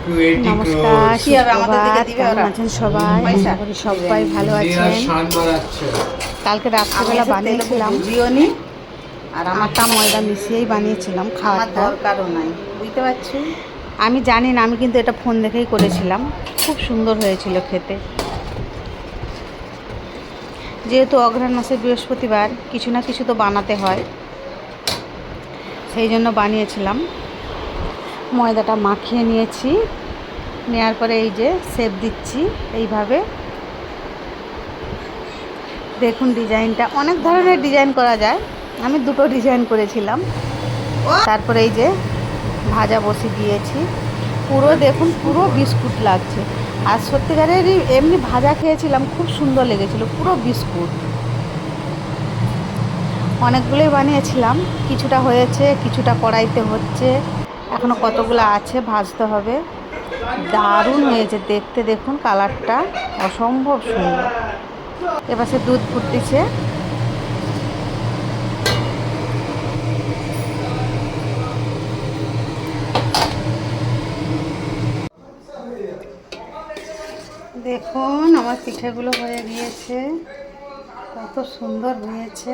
নমস্কার, কি হবে আমাদের দিকে সুপ্রভাত। দিবে কেমন ওরা আছেন সবাই? পয়সা আশা করি সবাই ভালো আছেন। কালকে রাত্রিবেলা বানিয়েছিলাম বুঝিও নি আর আটা ময়দা মিশিয়েই বানিয়েছিলাম আমার খাবারটা। দরকারও নাই, বুঝতে পারছি। আমি জানি না, আমি কিন্তু এটা ফোন দেখেই করেছিলাম। খুব সুন্দর হয়েছিল খেতে। যেহেতু অঘ্রাণ মাসের বৃহস্পতিবার, কিছু না কিছু তো বানাতে হয়, সেই জন্য বানিয়েছিলাম। ময়দাটা মাখিয়ে নিয়েছি, নেওয়ার পরে এই যে শেপ দিচ্ছি এইভাবে। দেখুন ডিজাইনটা, অনেক ধরনের ডিজাইন করা যায়। আমি দুটো ডিজাইন করেছিলাম। তারপরে এই যে ভাজা বসিয়ে দিয়েছি। পুরো দেখুন, পুরো বিস্কুট লাগছে। আর সত্যিকারেরই এমনি ভাজা খেয়েছিলাম, খুব সুন্দর লেগেছিল, পুরো বিস্কুট। অনেকগুলোই বানিয়েছিলাম, কিছুটা হয়েছে, কিছুটা কড়াইতে হচ্ছে, এখনও কতগুলো আছে, ভাজতে হবে। দারুণ হয়েছে দেখতে, দেখুন কালারটা অসম্ভব সুন্দর। এবার সে দুধ ফুটতেছে। দেখুন আমার পিঠেগুলো হয়ে গিয়েছে, কত সুন্দর হয়েছে।